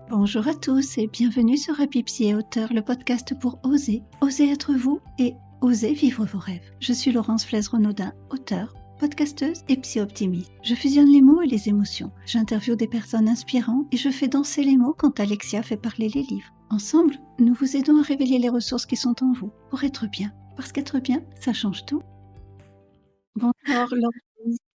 Bonjour à tous et bienvenue sur Happy Psy et Auteur, le podcast pour oser être vous et oser vivre vos rêves. Je suis Laurence Flaise-Renaudin, auteure, podcasteuse et psy-optimiste. Je fusionne les mots et les émotions. J'interviewe des personnes inspirantes et je fais danser les mots quand Alexia fait parler les livres. Ensemble, nous vous aidons à révéler les ressources qui sont en vous pour être bien. Parce qu'être bien, ça change tout. Bonjour Laurence.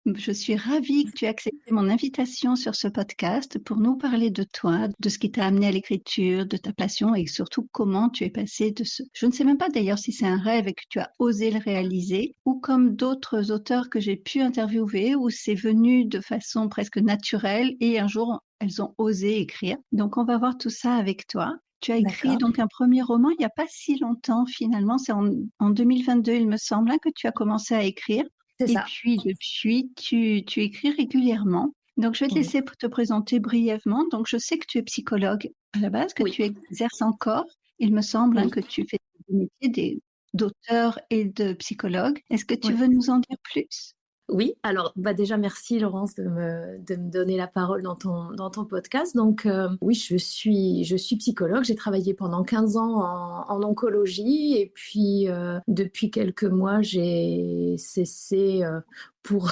Je suis ravie que tu aies accepté mon invitation sur ce podcast pour nous parler de toi, de ce qui t'a amené à l'écriture, de ta passion et surtout comment tu es passé de ce... Je ne sais même pas d'ailleurs si c'est un rêve et que tu as osé le réaliser ou comme d'autres auteurs que j'ai pu interviewer où c'est venu de façon presque naturelle et un jour elles ont osé écrire. Donc on va voir tout ça avec toi. Tu as écrit donc un premier roman il n'y a pas si longtemps finalement, c'est en 2022 il me semble que tu as commencé à écrire. C'est Et ça. puis, depuis, tu écris régulièrement. Donc, je vais te Oui. laisser te présenter brièvement. Donc, je sais que tu es psychologue à la base, que Oui. tu exerces encore. Il me semble Oui. que tu fais le métier d'auteur et de psychologue. Est-ce que tu Oui. veux nous en dire plus? Oui, alors déjà merci Laurence de me donner la parole dans ton podcast. Donc oui, je suis psychologue, j'ai travaillé pendant 15 ans en oncologie et puis depuis quelques mois j'ai cessé pour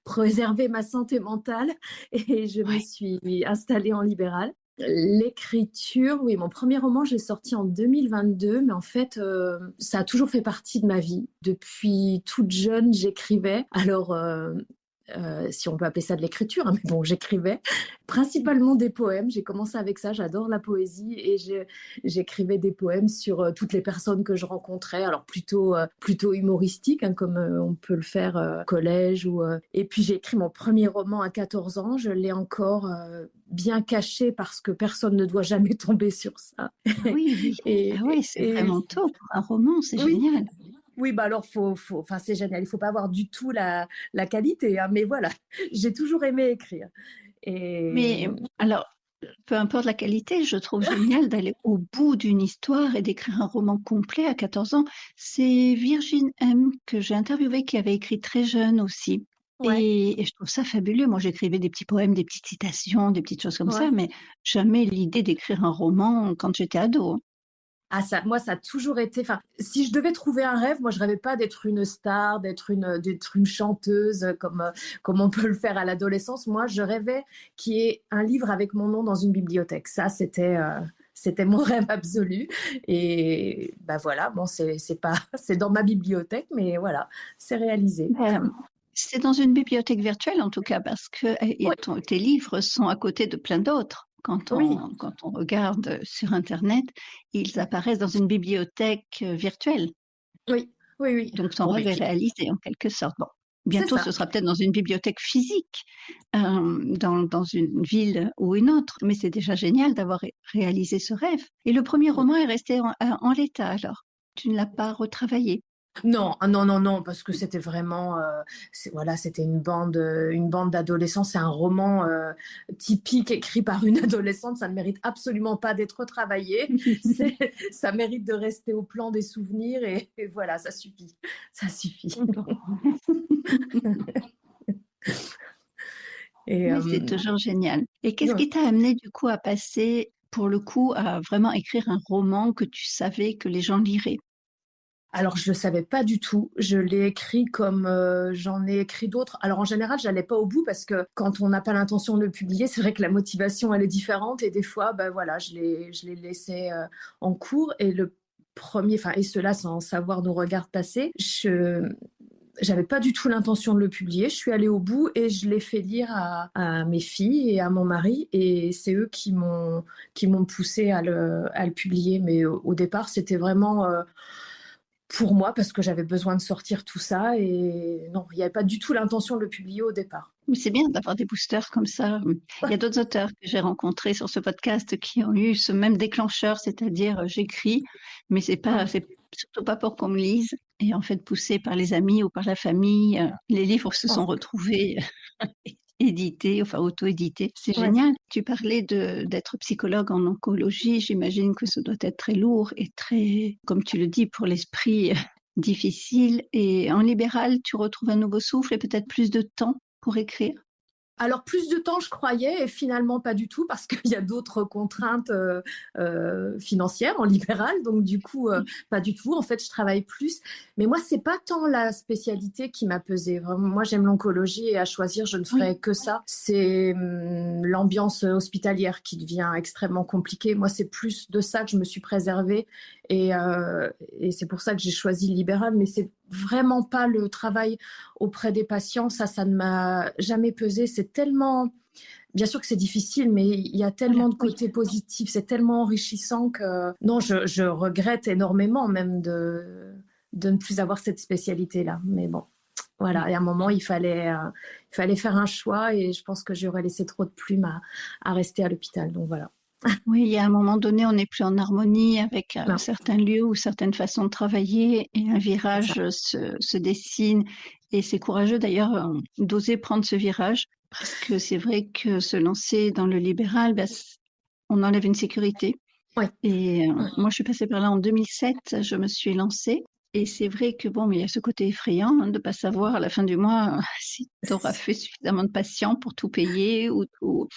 préserver ma santé mentale et je me suis installée en libéral. L'écriture, oui, mon premier roman, j'ai sorti en 2022, mais en fait, ça a toujours fait partie de ma vie. Depuis toute jeune, j'écrivais. Alors, si on peut appeler ça de l'écriture, hein, mais bon, j'écrivais principalement des poèmes. J'ai commencé avec ça, j'adore la poésie et j'écrivais des poèmes sur toutes les personnes que je rencontrais, alors plutôt humoristique, hein, comme on peut le faire au collège. Et puis j'ai écrit mon premier roman à 14 ans, je l'ai encore bien caché parce que personne ne doit jamais tomber sur ça. Ah oui, et, ah oui, c'est et, vraiment tôt pour un roman, c'est oui, génial. oui, bah alors enfin c'est génial. Il faut pas avoir du tout la qualité, hein, mais voilà, j'ai toujours aimé écrire. Et Mais alors, peu importe la qualité, je trouve génial d'aller au bout d'une histoire et d'écrire un roman complet à 14 ans. C'est Virgin M que j'ai interviewé qui avait écrit très jeune aussi. ouais, Et je trouve ça fabuleux. Moi, j'écrivais des petits poèmes, des petites citations, des petites choses comme ouais. ça, mais jamais l'idée d'écrire un roman quand j'étais ado. Ah ça, moi ça a toujours été. Enfin, si je devais trouver un rêve, moi je rêvais pas d'être une star, d'être une chanteuse comme on peut le faire à l'adolescence. Moi, je rêvais qu'il y ait un livre avec mon nom dans une bibliothèque. Ça, c'était mon rêve absolu. Et ben voilà, bon, c'est pas, c'est dans ma bibliothèque, mais voilà, c'est réalisé. C'est dans une bibliothèque virtuelle en tout cas, parce que Oui, tes livres sont à côté de plein d'autres. oui, Quand on regarde sur Internet, ils apparaissent dans une bibliothèque virtuelle. oui, oui, oui. Donc ton Bon, mais rêve est réalisé en quelque sorte. Bon, c'est bientôt ça. ce sera peut-être dans une bibliothèque physique, dans une ville ou une autre, mais c'est déjà génial d'avoir réalisé ce rêve. Et le premier roman est resté en l'état alors. Tu ne l'as pas retravaillé. Non, ah non, non, non, parce que c'était vraiment, voilà, c'était une bande d'adolescents. C'est un roman typique écrit par une adolescente. Ça ne mérite absolument pas d'être retravaillé. Ça mérite de rester au plan des souvenirs et voilà, ça suffit, ça suffit. Et Oui, c'est toujours génial. Et qu'est-ce non. qui t'a amené du coup à passer, pour le coup, à vraiment écrire un roman que tu savais que les gens liraient? Alors, je le savais pas du tout. Je l'ai écrit comme j'en ai écrit d'autres. Alors, en général, j'allais pas au bout parce que quand on n'a pas l'intention de le publier, c'est vrai que la motivation, elle est différente. Et des fois, ben voilà, je l'ai laissé en cours. Et le premier, enfin, et cela sans savoir nos regards passer, j'avais pas du tout l'intention de le publier. Je suis allée au bout et je l'ai fait lire à mes filles et à mon mari. Et c'est eux qui m'ont poussé à le publier. Mais au départ, c'était vraiment pour moi parce que j'avais besoin de sortir tout ça. Et non, il n'y avait pas du tout l'intention de le publier au départ. Mais c'est bien d'avoir des boosters comme ça. Il y a d'autres auteurs que j'ai rencontrés sur ce podcast qui ont eu ce même déclencheur, c'est-à-dire j'écris, mais c'est surtout pas pour qu'on me lise. Et en fait, poussé par les amis ou par la famille, les livres se sont retrouvés édités, enfin auto-édités. C'est Ouais. génial. Tu parlais d'être psychologue en oncologie. J'imagine que ça doit être très lourd et très, comme tu le dis, pour l'esprit difficile. Et en libéral, tu retrouves un nouveau souffle et peut-être plus de temps pour écrire. Alors, plus de temps, je croyais, et finalement pas du tout, parce qu'il y a d'autres contraintes financières en libéral. Donc, du coup, pas du tout. En fait, je travaille plus. Mais moi, c'est pas tant la spécialité qui m'a pesé. Vraiment, moi, j'aime l'oncologie et à choisir, je ne ferais que ça. C'est l'ambiance hospitalière qui devient extrêmement compliquée. Moi, c'est plus de ça que je me suis préservée. Et c'est pour ça que j'ai choisi le libéral. Mais c'est vraiment pas le travail auprès des patients. Ça ne m'a jamais pesé. C'est tellement, bien sûr que c'est difficile, mais il y a tellement de côtés positifs, c'est tellement enrichissant que non, je regrette énormément même de ne plus avoir cette spécialité-là. Mais bon, voilà. Et à un moment, il fallait faire un choix, et je pense que j'aurais laissé trop de plumes à rester à l'hôpital. Donc voilà. Oui, il y a un moment donné, on n'est plus en harmonie avec certains lieux ou certaines façons de travailler, et un virage se dessine. Et c'est courageux d'ailleurs d'oser prendre ce virage, parce que c'est vrai que se lancer dans le libéral, on enlève une sécurité. Oui. Et moi, je suis passée par là en 2007, je me suis lancée. Et c'est vrai que bon, mais il y a ce côté effrayant de ne pas savoir à la fin du mois si tu auras fait suffisamment de patients pour tout payer ou tout.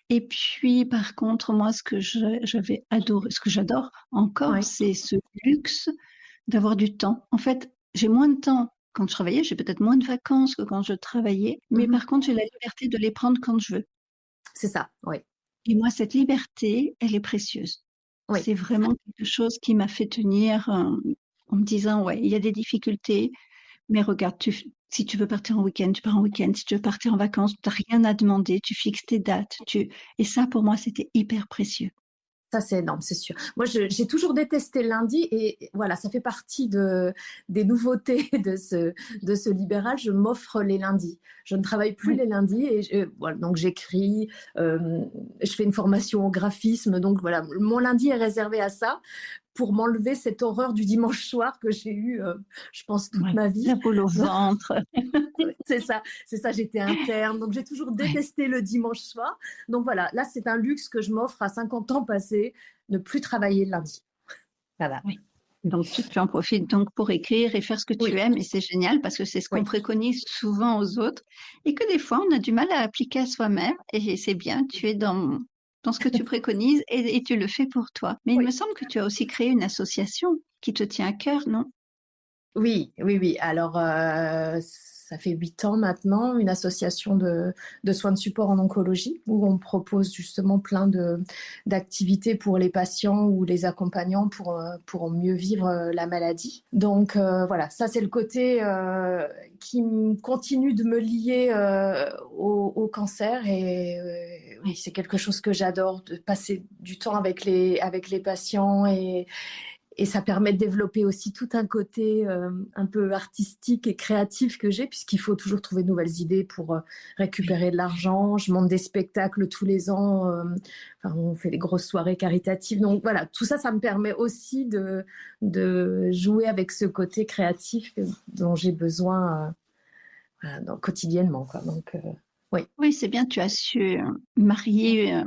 Et puis, par contre, moi, ce que j'avais adoré, ce que j'adore encore, c'est ce luxe d'avoir du temps. En fait, j'ai moins de temps quand je travaillais, j'ai peut-être moins de vacances que quand je travaillais, mais par contre, j'ai la liberté de les prendre quand je veux. C'est ça, oui. Et moi, cette liberté, elle est précieuse. Oui. C'est vraiment quelque chose qui m'a fait tenir en me disant, ouais, il y a des difficultés, mais regarde, si tu veux partir en week-end, tu pars en week-end. Si tu veux partir en vacances, tu n'as rien à demander, tu fixes tes dates. Et ça, pour moi, c'était hyper précieux. Ça, c'est énorme, c'est sûr. Moi, j'ai toujours détesté le lundi, et voilà, ça fait partie des nouveautés de ce libéral. Je m'offre les lundis. Je ne travaille plus les lundis, et voilà, donc j'écris, je fais une formation au graphisme. Donc voilà, mon lundi est réservé à ça, pour m'enlever cette horreur du dimanche soir que j'ai eue, je pense, toute ma vie. La boule au ventre. C'est ça, j'étais interne, donc j'ai toujours détesté le dimanche soir. Donc voilà, là, c'est un luxe que je m'offre à 50 ans passés, ne plus travailler le lundi. Voilà. Oui. Donc, tu en profites donc pour écrire et faire ce que tu aimes, et c'est génial parce que c'est ce qu'on préconise souvent aux autres, et que des fois, on a du mal à appliquer à soi-même, et c'est bien, tu es dans ce que tu préconises, et tu le fais pour toi. Mais il me semble que tu as aussi créé une association qui te tient à cœur, non? Oui. Alors, ça fait 8 ans maintenant, une association de soins de support en oncologie, où on propose justement plein d'activités pour les patients ou les accompagnants pour mieux vivre la maladie. Donc voilà, ça c'est le côté qui continue de me lier au cancer, et oui, c'est quelque chose que j'adore, de passer du temps avec les patients, et ça permet de développer aussi tout un côté un peu artistique et créatif que j'ai, puisqu'il faut toujours trouver de nouvelles idées pour récupérer de l'argent. Je monte des spectacles tous les ans. On fait des grosses soirées caritatives. Donc voilà, tout ça, ça me permet aussi de jouer avec ce côté créatif dont j'ai besoin quotidiennement, quoi. Donc, oui. Oui, c'est bien, tu as su marier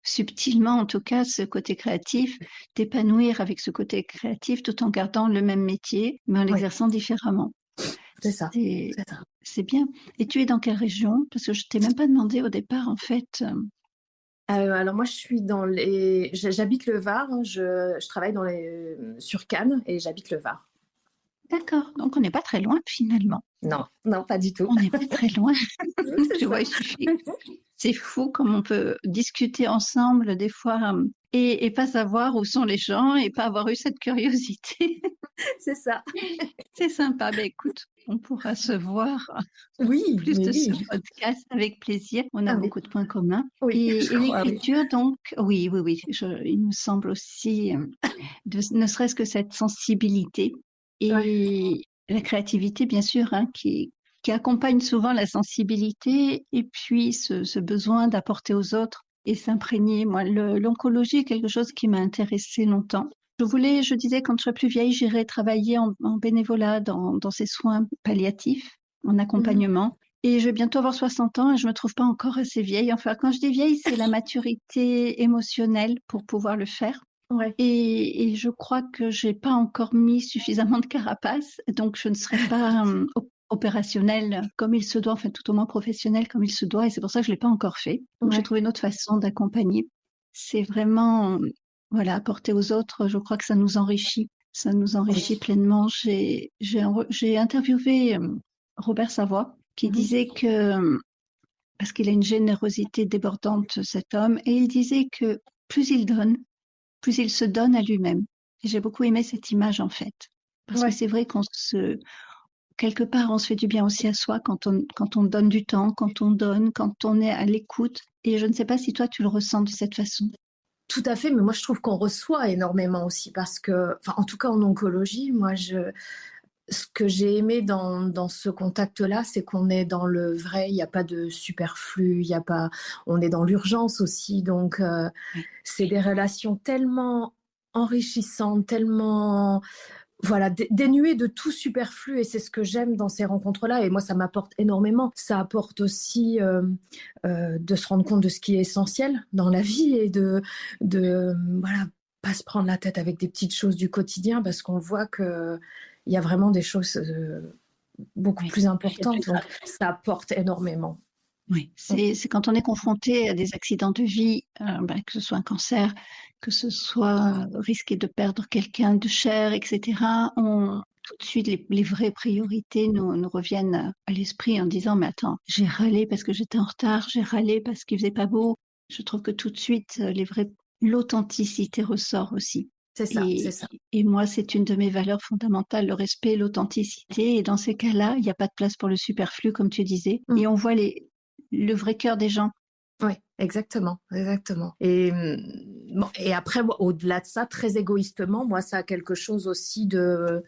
subtilement, en tout cas, ce côté créatif, t'épanouir avec ce côté créatif tout en gardant le même métier, mais en l'exerçant différemment. C'est ça. C'est bien. Et tu es dans quelle région? Parce que je t'ai même pas demandé au départ, en fait. Alors moi, je suis j'habite le Var. Je travaille sur Cannes, et j'habite le Var. D'accord. Donc on n'est pas très loin finalement. Non, pas du tout. On n'est pas très loin. Tu vois, il suffit. C'est fou comme on peut discuter ensemble des fois et pas savoir où sont les gens et pas avoir eu cette curiosité. C'est ça. C'est sympa. Ben écoute, on pourra se voir plus de oui. ce podcast avec plaisir. On a beaucoup de points communs. Oui, et l'écriture, donc, oui. Il me semble aussi, ne serait-ce que cette sensibilité et la créativité, bien sûr, qui accompagne souvent la sensibilité, et puis ce besoin d'apporter aux autres et s'imprégner. Moi, l'oncologie est quelque chose qui m'a intéressée longtemps. Je disais, quand je serai plus vieille, j'irai travailler en bénévolat dans ces soins palliatifs, en accompagnement. Et je vais bientôt avoir 60 ans et je me trouve pas encore assez vieille. Enfin, quand je dis vieille, c'est la maturité émotionnelle pour pouvoir le faire. Et je crois que j'ai pas encore mis suffisamment de carapace, donc je ne serai pas opérationnel comme il se doit, enfin tout au moins professionnel comme il se doit, et c'est pour ça que je l'ai pas encore fait. Donc j'ai trouvé une autre façon d'accompagner. C'est vraiment, voilà, apporter aux autres. Je crois que ça nous enrichit. Ça nous enrichit pleinement. J'ai interviewé Robert Savoie qui disait que, parce qu'il a une générosité débordante, cet homme, et il disait que plus il donne, plus il se donne à lui-même. Et j'ai beaucoup aimé cette image, en fait. Parce que c'est vrai quelque part, on se fait du bien aussi à soi quand on donne du temps, quand on est à l'écoute. Et je ne sais pas si toi, tu le ressens de cette façon. Tout à fait, mais moi je trouve qu'on reçoit énormément aussi parce que, enfin, en tout cas en oncologie, ce que j'ai aimé dans ce contact-là, c'est qu'on est dans le vrai, il n'y a pas de superflu, il y a pas, on est dans l'urgence aussi, donc c'est des relations tellement enrichissantes, tellement voilà, dénuées de tout superflu, et c'est ce que j'aime dans ces rencontres-là, et moi ça m'apporte énormément. Ça apporte aussi de se rendre compte de ce qui est essentiel dans la vie et de voilà, pas se prendre la tête avec des petites choses du quotidien, parce qu'on voit que il y a vraiment des choses beaucoup plus importantes, donc ça apporte énormément. Oui, c'est quand on est confronté à des accidents de vie, que ce soit un cancer, que ce soit risquer de perdre quelqu'un de cher, etc. Tout de suite, les vraies priorités nous reviennent à l'esprit en disant, mais attends, j'ai râlé parce que j'étais en retard, j'ai râlé parce qu'il faisait pas beau. Je trouve que tout de suite, l'authenticité ressort aussi. C'est ça, c'est ça. Et moi, c'est une de mes valeurs fondamentales, le respect, l'authenticité. Et dans ces cas-là, il n'y a pas de place pour le superflu, comme tu disais. Et on voit le vrai cœur des gens. Oui, exactement, exactement. Et après, au-delà de ça, très égoïstement, moi, ça a quelque chose aussi de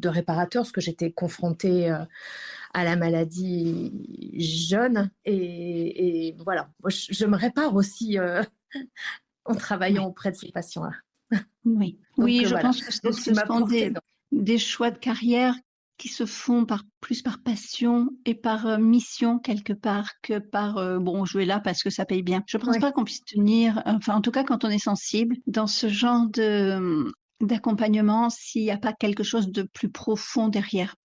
réparateur, parce que j'étais confrontée à la maladie jeune, et voilà, moi, je me répare aussi en travaillant auprès de ces patients-là. Oui, donc, oui, je voilà. pense que ce sont des choix de carrière qui se font plus par passion et par mission quelque part que par bon, je vais là parce que ça paye bien. Je pense pas qu'on puisse tenir, enfin en tout cas quand on est sensible dans ce genre d'accompagnement s'il n'y a pas quelque chose de plus profond derrière.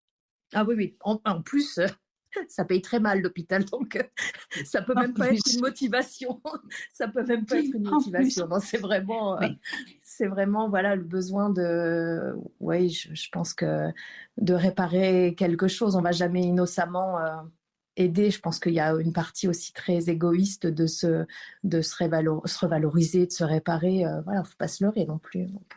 Ah oui, oui. En plus, ça paye très mal l'hôpital, donc ça peut même pas être une motivation. Ça peut même pas être une motivation. Non, c'est vraiment voilà le besoin de. Oui, je pense que de réparer quelque chose, on va jamais innocemment aider. Je pense qu'il y a une partie aussi très égoïste de se revaloriser, de se réparer. Voilà, faut pas se leurrer non plus. Donc,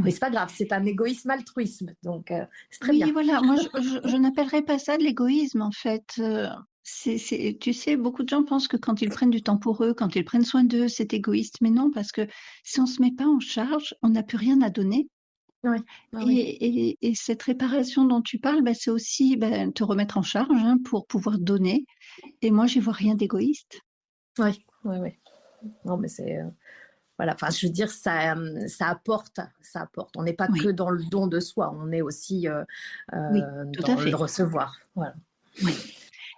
mais c'est pas grave, c'est un égoïsme altruisme, donc c'est très bien. Oui, voilà, moi je n'appellerais pas ça de l'égoïsme en fait. Tu sais, beaucoup de gens pensent que quand ils prennent du temps pour eux, quand ils prennent soin d'eux, c'est égoïste. Mais non, parce que si on se met pas en charge, on n'a plus rien à donner. Ouais. Et cette réparation dont tu parles, c'est aussi te remettre en charge pour pouvoir donner. Et moi, j'y vois rien d'égoïste. Oui, oui, oui. Non, mais c'est voilà. Enfin, je veux dire, ça apporte, ça apporte. On n'est pas que dans le don de soi, on est aussi dans le recevoir. Voilà. Oui.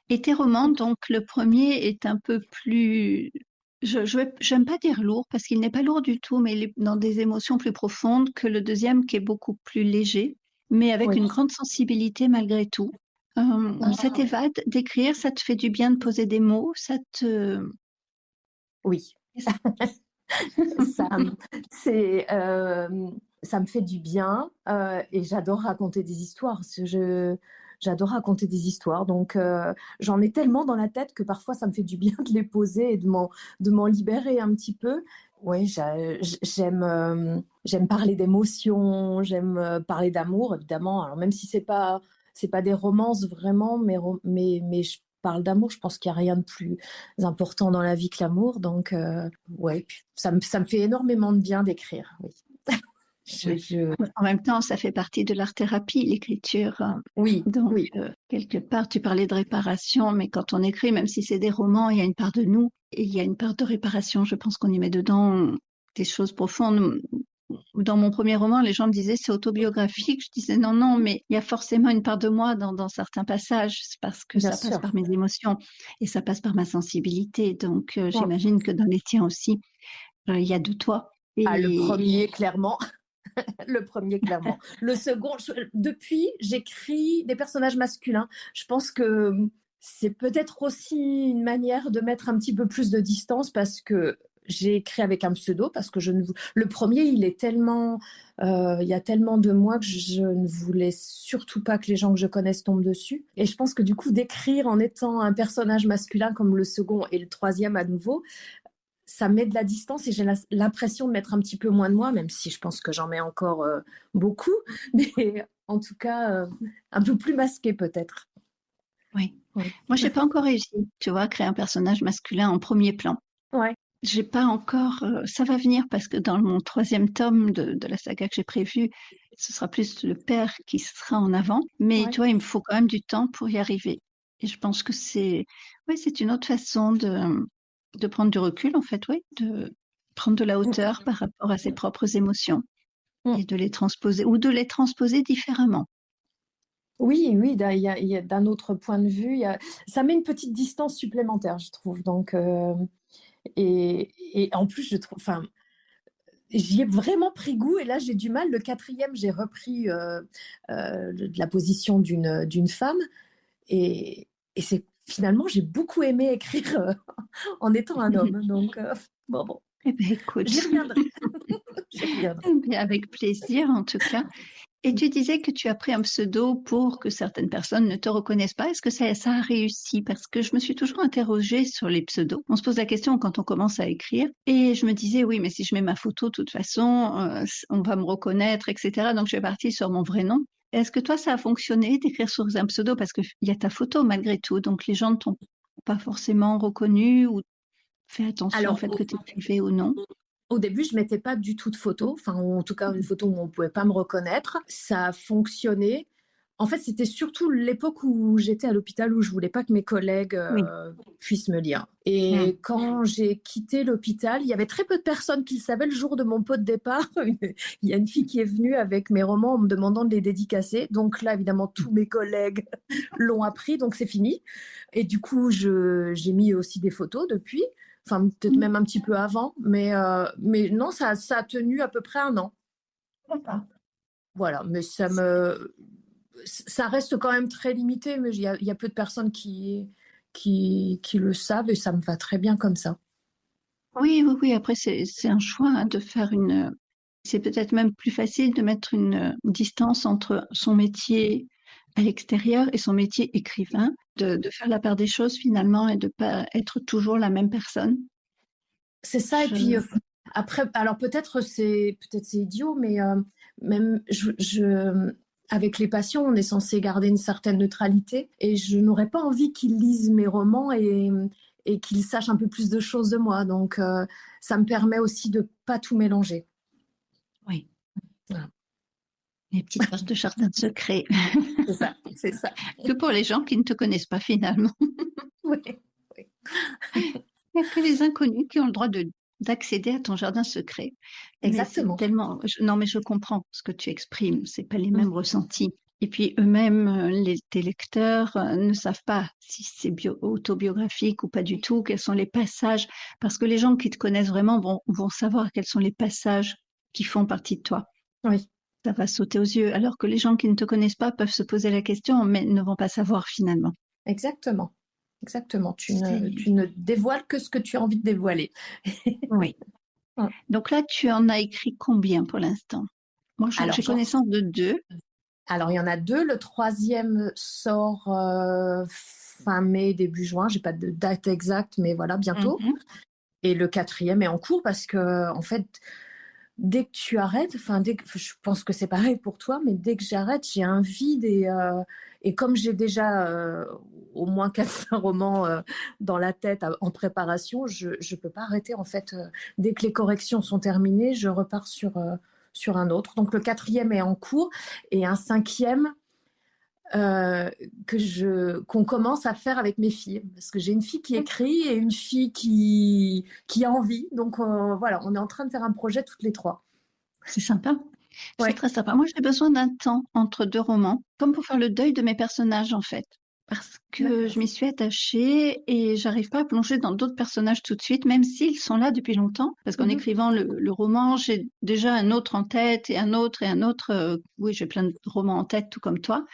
Et tes romans, donc le premier est un peu plus, j'aime pas dire lourd parce qu'il n'est pas lourd du tout, mais il est dans des émotions plus profondes que le deuxième qui est beaucoup plus léger, mais avec une grande sensibilité malgré tout. Ça t'évade d'écrire, ça te fait du bien de poser des mots, ça te... Oui. Ça me fait du bien et j'adore raconter des histoires. J'adore raconter des histoires, donc j'en ai tellement dans la tête que parfois ça me fait du bien de les poser et de m'en libérer un petit peu. Oui, j'aime parler d'émotions, j'aime parler d'amour, évidemment. Alors même si c'est pas des romances vraiment, mais je parle d'amour. Je pense qu'il n'y a rien de plus important dans la vie que l'amour. Donc, ouais, ça me fait énormément de bien d'écrire. Oui. En même temps, ça fait partie de l'art-thérapie, l'écriture. Oui. Donc, oui. Quelque part, tu parlais de réparation, mais quand on écrit, même si c'est des romans, il y a une part de nous et il y a une part de réparation. Je pense qu'on y met dedans des choses profondes. Dans mon premier roman, les gens me disaient c'est autobiographique. Je disais non, mais il y a forcément une part de moi dans certains passages parce que ça passe par mes émotions et ça passe par ma sensibilité. Donc, j'imagine que dans les tiens aussi, il y a de toi. Le premier, clairement. Le premier, clairement. Le second, depuis, j'écris des personnages masculins. Je pense que c'est peut-être aussi une manière de mettre un petit peu plus de distance parce que j'ai écrit avec un pseudo, parce que le premier, il est tellement, il y a tellement de moi que je ne voulais surtout pas que les gens que je connaisse tombent dessus. Et je pense que du coup, d'écrire en étant un personnage masculin comme le second et le troisième à nouveau, ça met de la distance et j'ai l'impression de mettre un petit peu moins de moi, même si je pense que j'en mets encore beaucoup, mais en tout cas, un peu plus masqué peut-être. Oui. Oui. Moi, j'ai pas encore réussi, tu vois, à créer un personnage masculin en premier plan. Ouais. J'ai pas encore, ça va venir parce que dans mon troisième tome de la saga que j'ai prévue, ce sera plus le père qui sera en avant. Mais Ouais. tu vois, il me faut quand même du temps pour y arriver. Et je pense que ouais, c'est une autre façon de prendre du recul, en fait, oui, de prendre de la hauteur par rapport à ses propres émotions et de les transposer ou de les transposer différemment. Oui, oui, il y a d'un autre point de vue, ça met une petite distance supplémentaire, je trouve. Donc, et en plus, je trouve, enfin, j'y ai vraiment pris goût et là, j'ai du mal. Le quatrième, j'ai repris de la position d'une femme et c'est finalement, j'ai beaucoup aimé écrire en étant un homme. Donc, bon, Eh bien, écoute, j'y reviendrai. J'y reviendrai. eh bien, avec plaisir en tout cas. Et tu disais que tu as pris un pseudo pour que certaines personnes ne te reconnaissent pas. Est-ce que ça a réussi? Parce que je me suis toujours interrogée sur les pseudos. On se pose la question quand on commence à écrire. Et je me disais, oui, mais si je mets ma photo, de toute façon, on va me reconnaître, etc. Donc, je suis partie sur mon vrai nom. Est-ce que toi, ça a fonctionné d'écrire sur un pseudo? Parce qu'il y a ta photo malgré tout. Donc, les gens ne t'ont pas forcément reconnu ou fait attention au Alors, fait que tu écrivais ou non. au début, je mettais pas du tout de photo, enfin, en tout cas, une photo où on pouvait pas me reconnaître. Ça a fonctionné. En fait, c'était surtout l'époque où j'étais à l'hôpital où je voulais pas que mes collègues Oui. puissent me lire. Hmm. Et quand j'ai quitté l'hôpital, il y avait très peu de personnes qui le savaient. Le jour de mon pot de départ, il y a une fille qui est venue avec mes romans en me demandant de les dédicacer. Donc là, évidemment, tous mes collègues l'ont appris, donc c'est fini. Et du coup, j'ai mis aussi des photos depuis. Enfin, peut-être même un petit peu avant, mais non, ça a tenu à peu près un an. Voilà, mais ça reste quand même très limité, mais il y a peu de personnes qui le savent et ça me va très bien comme ça. Oui, oui, oui. Après, c'est un choix hein, de faire une. C'est peut-être même plus facile de mettre une distance entre son métier à l'extérieur et son métier écrivain, de faire la part des choses finalement et de pas être toujours la même personne. C'est ça, et puis Je... après, alors peut-être c'est idiot, mais même avec les patients, on est censé garder une certaine neutralité, et je n'aurais pas envie qu'ils lisent mes romans et qu'ils sachent un peu plus de choses de moi. Donc ça me permet aussi de pas tout mélanger. Oui, Voilà. les petites pages de jardin secret. C'est ça, c'est ça. Que pour les gens qui ne te connaissent pas finalement. Oui, oui. Il n'y a que les inconnus qui ont le droit d'accéder à ton jardin secret. Mais c'est Exactement. tellement. Non, mais je comprends ce que tu exprimes. C'est pas les Mm. mêmes ressentis. Et puis eux-mêmes, tes lecteurs ne savent pas si c'est autobiographique ou pas du tout, quels sont les passages, parce que les gens qui te connaissent vraiment vont savoir quels sont les passages qui font partie de toi. Oui, Ça va sauter aux yeux, alors que les gens qui ne te connaissent pas peuvent se poser la question, mais ne vont pas savoir finalement. exactement. Exactement. Tu C'est... ne dévoiles que ce que tu as envie de dévoiler. Oui. Mm. Donc là, tu en as écrit combien pour l'instant? Moi, Alors, j'ai connaissance de deux. il y en a deux. Le troisième sort fin mai, début juin. J'ai pas de date exacte, mais voilà, bientôt. Mhm. Et le quatrième est en cours parce que, en fait, dès que tu arrêtes, enfin, je pense que c'est pareil pour toi, mais dès que j'arrête, j'ai un vide et comme j'ai déjà au moins 4 romans dans la tête en préparation, je ne peux pas arrêter. En fait, dès que les corrections sont terminées, je repars sur un autre. Donc le quatrième est en cours et un cinquième qu'on commence à faire avec mes filles. Parce que j'ai une fille qui écrit et une fille qui a envie. Donc voilà, on est en train de faire un projet toutes les trois. C'est sympa. C'est Ouais, très sympa. Moi, j'ai besoin d'un temps entre deux romans, comme pour faire le deuil de mes personnages, en fait. parce que je D'accord. m'y suis attachée et j'arrive pas à plonger dans d'autres personnages tout de suite, même s'ils sont là depuis longtemps. Parce qu'en Mhm. écrivant le roman, j'ai déjà un autre en tête et un autre et un autre. Oui, j'ai plein de romans en tête, tout comme toi.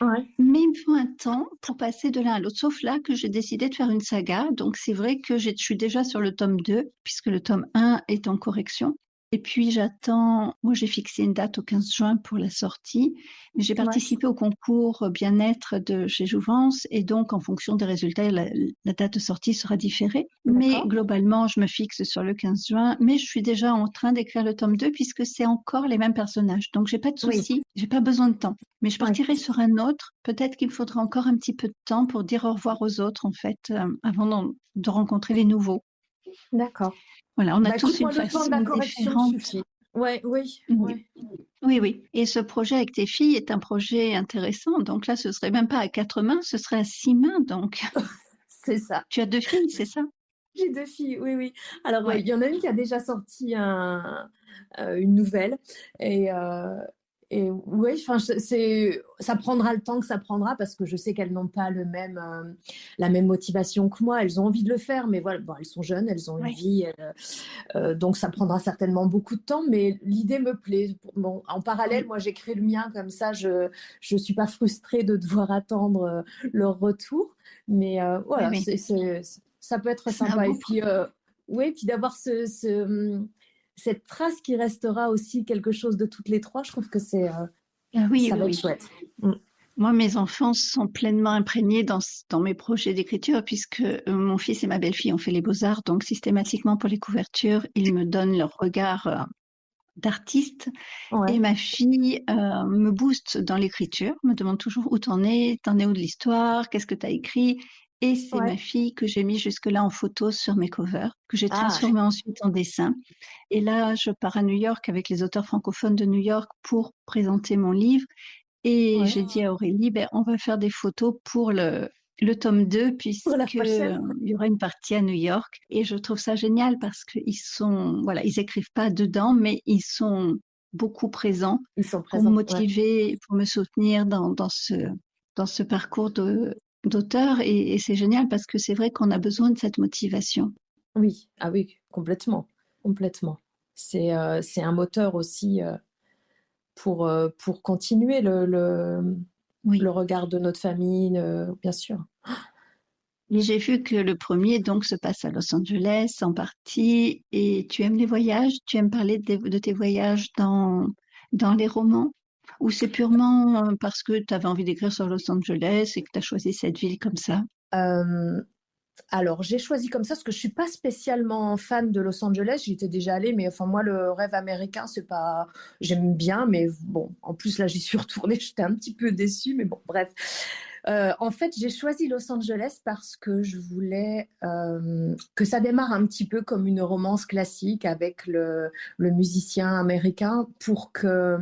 Ouais. Mais il me faut un temps pour passer de l'un à l'autre. Sauf là que j'ai décidé de faire une saga. Donc c'est vrai que je suis déjà sur le tome 2, puisque le tome 1 est en correction. Et puis j'attends, moi j'ai fixé une date au 15 juin pour la sortie, mais j'ai Ouais. participé au concours bien-être de chez Jouvence et donc en fonction des résultats, la date de sortie sera différée. Mais D'accord. globalement, je me fixe sur le 15 juin, mais je suis déjà en train d'écrire le tome 2 puisque c'est encore les mêmes personnages. Donc j'ai pas de Oui. souci, j'ai pas besoin de temps. Mais je Ouais. partirai sur un autre. Peut-être qu'il me faudra encore un petit peu de temps pour dire au revoir aux autres, en fait, avant de rencontrer les nouveaux. D'accord. Voilà, on a Bah tous écoute, une moi, le temps de la façon correction me différente. suffit. Ouais, oui, Oui, ouais. oui, oui. Et ce projet avec tes filles est un projet intéressant. Donc là, ce serait même pas à 4 mains, ce serait à 6 mains. Donc, C'est ça. tu as 2 filles, c'est ça? J'ai 2 filles, oui, oui. Alors, Ouais. il y en a une qui a déjà sorti une nouvelle et ouais, enfin, ça prendra le temps que ça prendra parce que je sais qu'elles n'ont pas la même motivation que moi. Elles ont envie de le faire, mais voilà, bon, elles sont jeunes, elles ont une Ouais. vie, donc ça prendra certainement beaucoup de temps, mais l'idée me plaît. Bon, en parallèle, Oui. moi, j'écris le mien comme ça, je suis pas frustrée de devoir attendre leur retour, mais Oui, voilà, oui. ça peut être C'est un sympa. Et beau puis, projet. oui, puis d'avoir cette trace qui restera aussi quelque chose de toutes les trois, je trouve que Ah oui, ça oui, va être oui. chouette. Mm. Moi, mes enfants sont pleinement imprégnés dans mes projets d'écriture puisque mon fils et ma belle-fille ont fait les beaux-arts. Donc, systématiquement, pour les couvertures, ils me donnent leur regard d'artiste. Et Ouais, ma fille me booste dans l'écriture, me demande toujours où t'en es où de l'histoire, qu'est-ce que t'as écrit. Et c'est ouais. ma fille que j'ai mis jusque-là en photo sur mes covers, que j'ai Ah, transformée ensuite en dessin. Et là, je pars à New York avec les auteurs francophones de New York pour présenter mon livre. Et ouais. j'ai dit à Aurélie, ben, on va faire des photos pour le tome 2 Pour la puisque prochaine. il y aura une partie à New York. Et je trouve ça génial parce qu'ils sont, voilà, ils écrivent pas dedans, mais ils sont beaucoup présents Ils sont pour me présents, ouais. motiver, pour me soutenir dans ce parcours d'auteur. Et c'est génial parce que c'est vrai qu'on a besoin de cette motivation. Oui, ah oui, complètement, complètement. C'est un moteur aussi pour continuer le Oui. regard de notre famille, bien sûr. Et j'ai vu que le premier donc se passe à Los Angeles en partie. Et tu aimes les voyages? Tu aimes parler de tes voyages dans les romans? Ou c'est purement parce que tu avais envie d'écrire sur Los Angeles et que tu as choisi cette ville comme ça? Euh, alors, j'ai choisi comme ça parce que je suis pas spécialement fan de Los Angeles. J'y étais déjà allée, mais enfin moi, le rêve américain, c'est pas. J'aime bien, mais bon, en plus là, j'y suis retournée. J'étais un petit peu déçue, mais bon, bref. En fait, j'ai choisi Los Angeles parce que je voulais que ça démarre un petit peu comme une romance classique avec le musicien américain pour que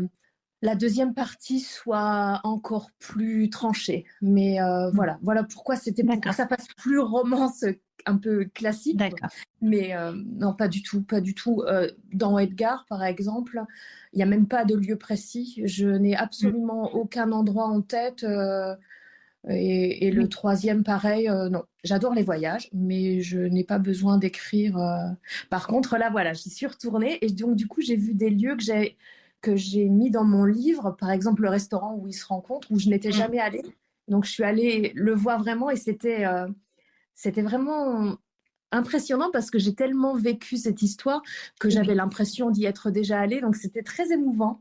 la deuxième partie soit encore plus tranchée. Mais Hmm. voilà pourquoi c'était pour que D'accord, ça fasse plus romance un peu classique. d'accord. Mais non, pas du tout, pas du tout. Dans Edgar, par exemple, il n'y a même pas de lieu précis. Je n'ai Hmm. absolument aucun endroit en tête. Et le Oui, troisième, pareil, non. J'adore les voyages, mais je n'ai pas besoin d'écrire. Par contre, là, voilà, j'y suis retournée et donc, du coup, j'ai vu des lieux que j'ai mis dans mon livre, par exemple, le restaurant où ils se rencontrent, où je n'étais hmm. jamais allée. Donc, je suis allée le voir vraiment et c'était vraiment impressionnant parce que j'ai tellement vécu cette histoire que j'avais Oui, l'impression d'y être déjà allée. Donc, c'était très émouvant.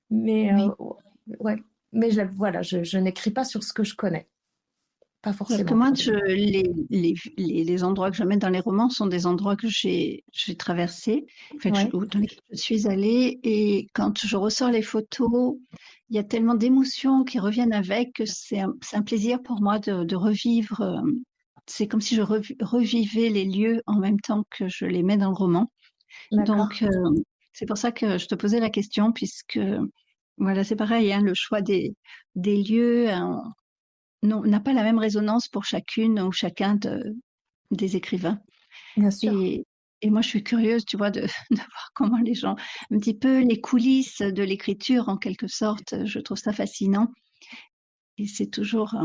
Mais oui. ouais, mais voilà, je n'écris pas sur ce que je connais, pas Parce que forcément. moi, les endroits que je mets dans les romans sont des endroits que j'ai traversés, enfin, Ouais, dans lesquels je suis allée. Et quand je ressors les photos, il y a tellement d'émotions qui reviennent avec que c'est un plaisir pour moi de revivre. C'est comme si je revivais les lieux en même temps que je les mets dans le roman. d'accord. Donc, c'est pour ça que je te posais la question, puisque voilà, c'est pareil, hein, le choix des lieux, hein, non, n'a pas la même résonance pour chacune ou chacun des écrivains. Bien sûr. Et, et moi, je suis curieuse, tu vois, de voir comment les gens, un petit peu les coulisses de l'écriture, en quelque sorte, je trouve ça fascinant. Et c'est toujours.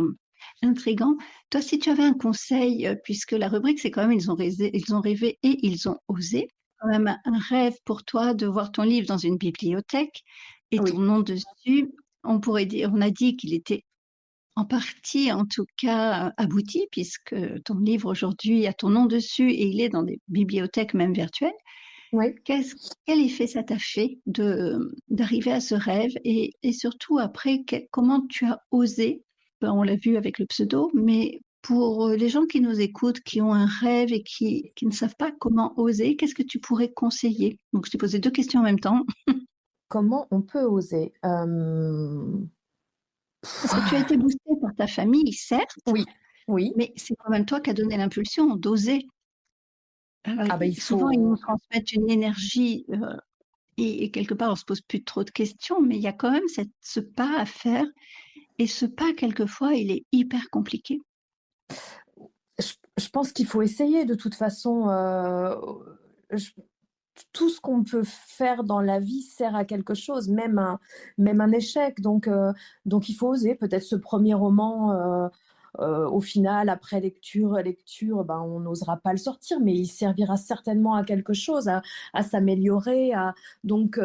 Intriguant. Toi, si tu avais un conseil, puisque la rubrique, c'est quand même ils ont rêvé et ils ont osé. Quand même un rêve pour toi de voir ton livre dans une bibliothèque et ton Oui, nom dessus. On a dit qu'il était en partie, en tout cas, abouti, puisque ton livre aujourd'hui a ton nom dessus et il est dans des bibliothèques même virtuelles. oui. Quel effet ça t'a fait d'arriver à ce rêve et surtout après, comment tu as osé, ben, on l'a vu avec le pseudo, mais pour les gens qui nous écoutent, qui ont un rêve et qui ne savent pas comment oser, qu'est-ce que tu pourrais conseiller? Donc, je t'ai posé deux questions en même temps, Comment on peut oser? parce que tu as été boosté par ta famille, certes, Oui, oui. mais c'est quand même toi qui as donné l'impulsion d'oser. Ah ben il Souvent, ils nous faut. transmettent une énergie et quelque part, on se pose plus trop de questions, mais il y a quand même ce pas à faire. Et ce pas, quelquefois, il est hyper compliqué. Je pense qu'il faut essayer de toute façon. Je Tout ce qu'on peut faire dans la vie sert à quelque chose, même un échec. Donc il faut oser. Peut-être ce premier roman, au final, après lecture, ben, on n'osera pas le sortir, mais il servira certainement à quelque chose, à s'améliorer. Donc,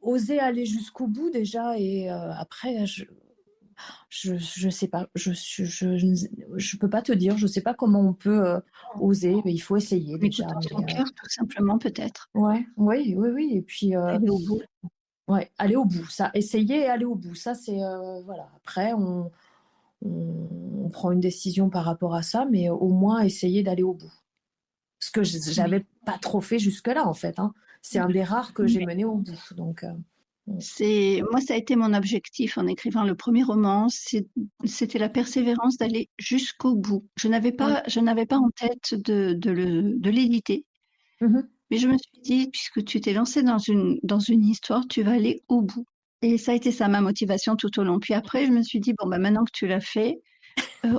oser aller jusqu'au bout déjà, et après, je sais pas, je peux pas te dire, je sais pas comment on peut oser, mais il faut essayer En déjà. écoutant son Mais, cœur, tout simplement, peut-être. ouais, oui, oui, oui. Et puis, Aller au bout. ouais, aller au bout, ça, essayer et aller au bout, ça c'est voilà. Après, on prend une décision par rapport à ça, mais au moins essayer d'aller au bout. Ce que Oui. j'avais pas trop fait jusque-là, en fait, hein. C'est un des rares que j'ai Oui. mené au bout. Donc, Moi, ça a été mon objectif en écrivant le premier roman. C'était la persévérance d'aller jusqu'au bout. ouais. Je n'avais pas en tête de l'éditer. Mhm. Mais je me suis dit, puisque tu t'es lancé dans une histoire, tu vas aller au bout. Et ça a été ça ma motivation tout au long. Puis après, je me suis dit, bon, bah, maintenant que tu l'as fait,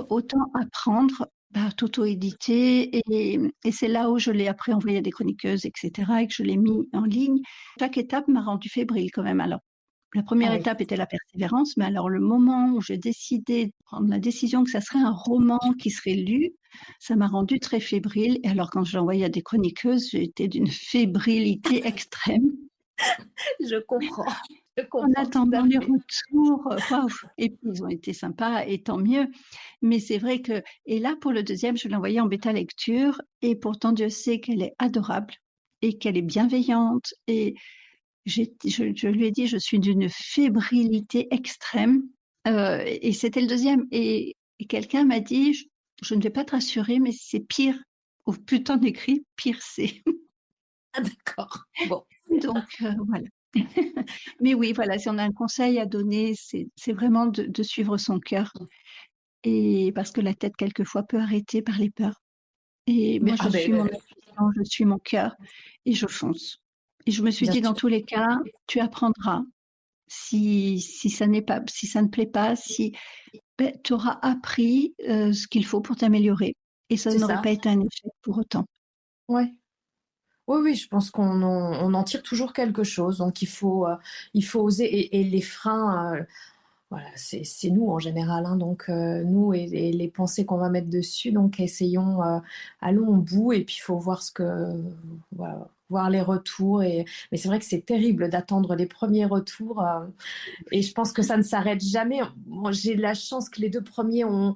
autant apprendre, bah, t'auto-éditer et c'est là où je l'ai après envoyé à des chroniqueuses et cetera et que je l'ai mis en ligne. Chaque étape m'a rendue fébrile quand même. Alors, la Ah première oui. étape était la persévérance, mais alors le moment où j'ai décidé de prendre la décision que ça serait un roman qui serait lu, ça m'a rendue très fébrile et alors quand je l'ai envoyé à des chroniqueuses, j'ai été d'une fébrilité extrême. Je comprends, je En comprends tout à attendant les fait. retours, waouh! Et puis ils ont été sympas et tant mieux. Mais c'est vrai que et là pour le deuxième, je l'ai envoyé en bêta lecture et pourtant Dieu sait qu'elle est adorable et qu'elle est bienveillante et je lui ai dit: «Je suis d'une fébrilité extrême», et c'était le deuxième et quelqu'un m'a dit: Je ne vais pas te rassurer, mais c'est pire. Au plus tu en écris, pire c'est». Ah d'accord. Bon. Donc voilà. Mais oui, voilà, si on a un conseil à donner, c'est vraiment de suivre son cœur et parce que la tête quelquefois peut arrêter par les peurs et Mais moi ah je suis ben, mon intuition, je suis mon cœur et je fonce et je me suis bien dit: «Dans sûr. tous les cas, tu apprendras si ça n'est pas si ça ne plaît pas, si beh, tu auras appris, ce qu'il faut pour t'améliorer et ça C'est n'aurait ça. pas été un échec pour autant». Ouais. Oui, oui, je pense on en tire toujours quelque chose, donc il faut oser, et les freins, voilà, c'est nous en général, hein, donc nous et les pensées qu'on va mettre dessus, donc essayons, allons au bout, et puis il faut voir voilà, voir les retours, mais c'est vrai que c'est terrible d'attendre les premiers retours, et je pense que ça ne s'arrête jamais. Moi, j'ai la chance que les 2 premiers ont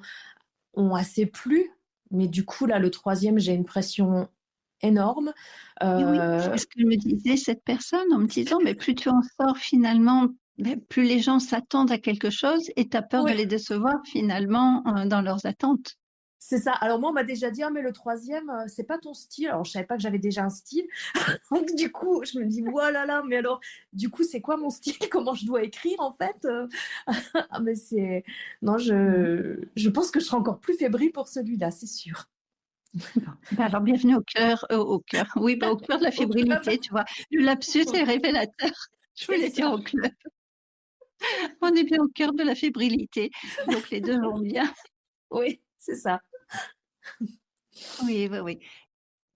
assez plu, mais du coup là, le troisième, j'ai une pression énorme. Et oui, Euh, c'est ce que me disait cette personne en me disant: «Mais plus tu en sors finalement, beh, plus les gens s'attendent à quelque chose et tu as peur de ouais, les décevoir finalement, dans leurs attentes». c'est ça. Alors moi, on m'a déjà dit, ah, mais le troisième, c'est pas ton style. Alors je savais pas que j'avais déjà un style. Donc du coup, je me dis, voilà, là, mais alors, du coup, c'est quoi mon style? Comment je dois écrire en fait? Ah, mais c'est. Non, Mmh. je pense que je serai encore plus fébrile pour celui-là, c'est sûr. Bon, bah, alors bienvenue au cœur, oui, bah, au cœur de la Au club, fébrilité, tu vois? Le lapsus est révélateur. Je c'est voulais dire ça. au club. On est bien au cœur de la fébrilité, donc les 2 vont bien. Oui, c'est ça. Oui, oui, oui.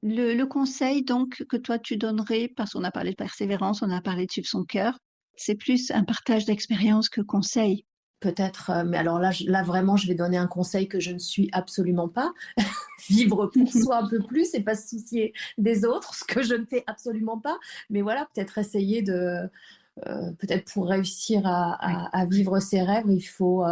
Le conseil donc que toi tu donnerais, parce qu'on a parlé de persévérance, on a parlé de suivre son cœur, c'est plus un partage d'expérience que conseil. peut-être, mais alors là vraiment, je vais donner un conseil que je ne suis absolument pas. Vivre pour soi un peu plus et pas se soucier des autres, ce que je ne fais absolument pas. Mais voilà, peut-être essayer peut-être pour réussir à vivre ses rêves, il faut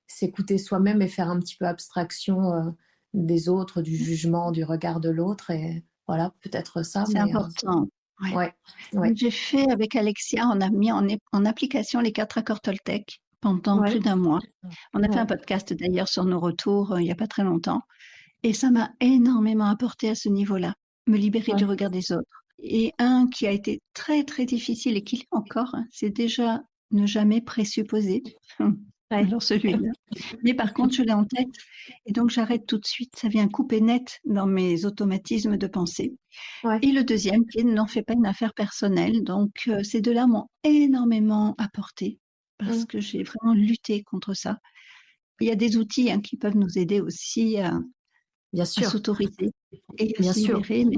s'écouter soi-même et faire un petit peu abstraction des autres, du jugement, du regard de l'autre. Et voilà, peut-être ça. C'est Mais important. Ouais. ouais, ouais, J'ai fait avec Alexia, on a mis en application les 4 accords Toltec pendant ouais, plus d'un mois. On a fait un ouais, podcast d'ailleurs sur nos retours il n'y a pas très longtemps. Et ça m'a énormément apporté à ce niveau-là, me libérer du ouais. regard des autres. Et un qui a été très très difficile et qui l'est encore, hein, c'est déjà ne jamais présupposer. Ouais. Alors celui-là. Mais par contre, je l'ai en tête et donc j'arrête tout de suite. Ça vient couper net dans mes automatismes de pensée. Ouais. Et le deuxième qui est n'en fais pas une affaire personnelle. Donc ces deux-là m'ont énormément apporté parce Mm. que j'ai vraiment lutté contre ça. Il y a des outils qui peuvent nous aider aussi Bien à sûr, s'autoriser et à bien se sûr. libérer. Mais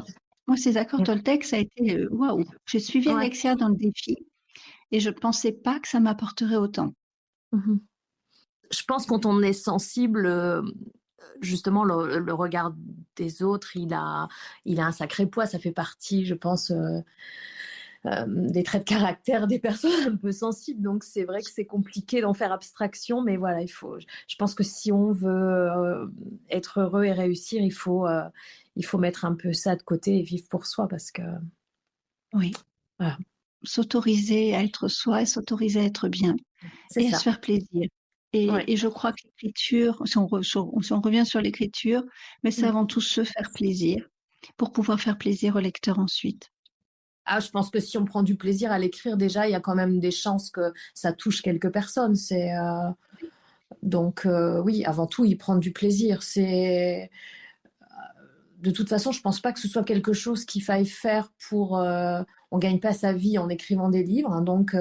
moi, ces accords Mm. Toltec, ça a été waouh! J'ai suivi Ouais. Alexia dans le défi et je pensais pas que ça m'apporterait autant. Mhm. Je pense quand on est sensible, justement, le regard des autres, il a un sacré poids. Ça fait partie, je pense, des traits de caractère des personnes un peu sensibles. Donc, c'est vrai que c'est compliqué d'en faire abstraction. Mais voilà, je pense que si on veut être heureux et réussir, il faut mettre un peu ça de côté et vivre pour soi parce que, Oui, voilà, s'autoriser à être soi et s'autoriser à être bien c'est et à se ça. faire plaisir. Ouais. Et je crois que l'écriture, si on revient sur l'écriture, mais c'est Mm. avant tout se faire plaisir pour pouvoir faire plaisir au lecteur ensuite. Ah, je pense que si on prend du plaisir à l'écrire, déjà, il y a quand même des chances que ça touche quelques personnes. Donc, oui, avant tout, y prendre du plaisir. De toute façon, je pense pas que ce soit quelque chose qu'il faille faire pour. On gagne pas sa vie en écrivant des livres, hein. Donc,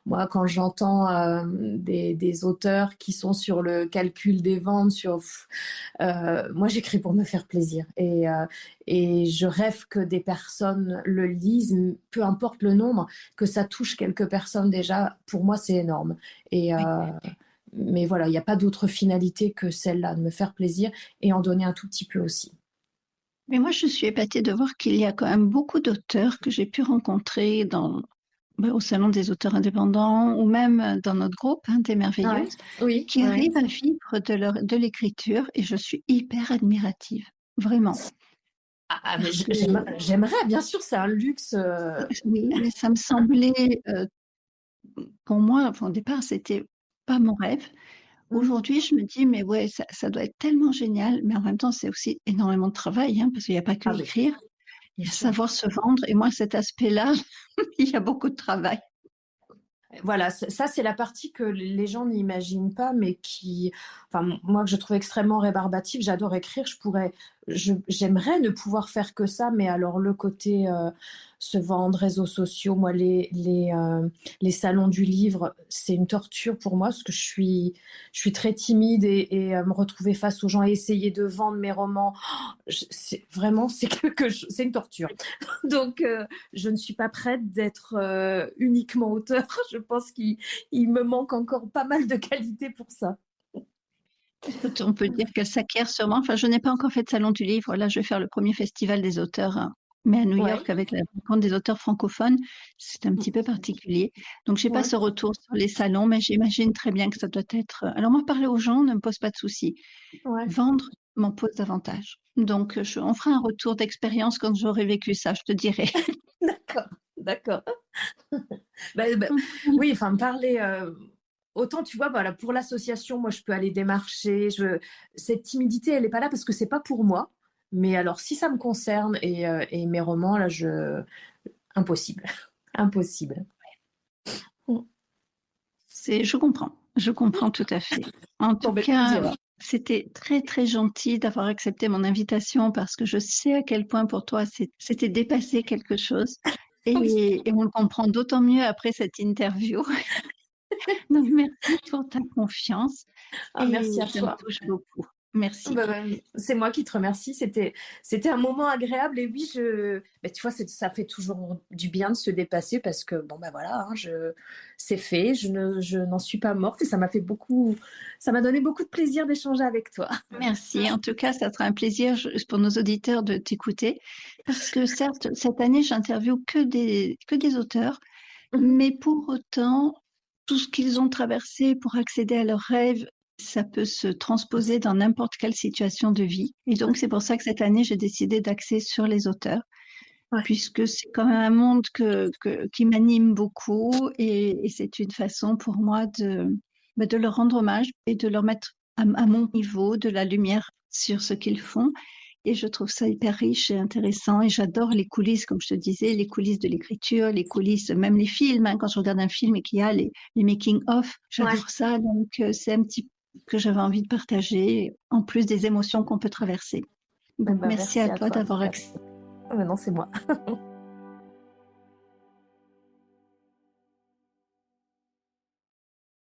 moi, quand j'entends des auteurs qui sont sur le calcul des ventes, moi, j'écris pour me faire plaisir. Et je rêve que des personnes le lisent, peu importe le nombre, que ça touche quelques personnes déjà. Pour moi, c'est énorme. Et Oui. mais voilà, il n'y a pas d'autre finalité que celle-là, de me faire plaisir et en donner un tout petit peu aussi. Mais moi, je suis épatée de voir qu'il y a quand même beaucoup d'auteurs que j'ai pu rencontrer au Salon des auteurs indépendants ou même dans notre groupe des Ouais. Merveilleuses, Oui, qui ouais. arrivent à vivre de l'écriture et je suis hyper admirative, vraiment. Mais Parce que j'aimerais, bien sûr, c'est un luxe. oui, mais ça me semblait, pour moi, enfin, au départ, c'était pas mon rêve. Mm. Aujourd'hui, je me dis, mais ouais, ça doit être tellement génial, mais en même temps, c'est aussi énormément de travail, parce qu'il n'y a pas que Ah oui, écrire, bien il y a sûr. savoir se vendre. Et moi, cet aspect-là, il y a beaucoup de travail. Voilà, ça c'est la partie que les gens n'imaginent pas, mais enfin moi que je trouve extrêmement rébarbative. J'adore écrire, j'aimerais ne pouvoir faire que ça, mais alors le côté se vendre, réseaux sociaux, moi les salons du livre, c'est une torture pour moi parce que je suis très timide et me retrouver face aux gens et essayer de vendre mes romans, c'est vraiment c'est une torture. Donc, je ne suis pas prête d'être uniquement auteur. Je pense qu'il me manque encore pas mal de qualités pour ça. Écoute, on peut dire qu'elle s'acquiert sûrement. Enfin, je n'ai pas encore fait de salon du livre. Là, je vais faire le premier festival des auteurs, mais à New Ouais, York avec la rencontre des auteurs francophones. C'est un petit peu particulier. Donc, j'ai pas ouais, ce retour sur les salons, mais j'imagine très bien que ça doit être. Alors, moi, parler aux gens ne me pose pas de soucis. ouais. Vendre m'en pose davantage. Donc, on fera un retour d'expérience quand j'aurai vécu ça, je te dirai. D'accord, d'accord. Bah, oui, enfin, parler. Autant, tu vois, voilà, pour l'association, moi, je peux aller démarcher. Cette timidité, elle n'est pas là parce que c'est pas pour moi. Mais alors, si ça me concerne et mes romans, là, impossible. Impossible. Je comprends tout à fait. En Bon, tout ben, cas, plaisir. c'était très, très gentil d'avoir accepté mon invitation parce que je sais à quel point pour toi c'était dépasser quelque chose Oui. et on le comprend d'autant mieux après cette interview. Donc, merci pour ta confiance Ah, merci et à ça me toi. touche beaucoup. Merci. C'est moi qui te remercie. C'était un moment agréable et oui, tu vois, ça fait toujours du bien de se dépasser parce que bon, voilà, hein, c'est fait. Je n'en suis pas morte et ça m'a donné beaucoup de plaisir d'échanger avec toi. Merci. En tout cas, ça sera un plaisir pour nos auditeurs de t'écouter parce que certes, cette année, j'interviewe que des auteurs, mais pour autant, tout ce qu'ils ont traversé pour accéder à leurs rêves, ça peut se transposer dans n'importe quelle situation de vie. Et donc, c'est pour ça que cette année, j'ai décidé d'axer sur les auteurs, Ouais. puisque c'est quand même un monde qui m'anime beaucoup et c'est une façon pour moi de leur rendre hommage et de leur mettre à mon niveau de la lumière sur ce qu'ils font. Et je trouve ça hyper riche et intéressant. Et j'adore les coulisses, comme je te disais, les coulisses de l'écriture, les coulisses, même les films. Hein, quand je regarde un film et qu'il y a les making-of, j'adore ça. Donc, c'est un petit que j'avais envie de partager, en plus des émotions qu'on peut traverser. Donc, merci Merci à à toi toi. d'avoir accès. Non, c'est moi.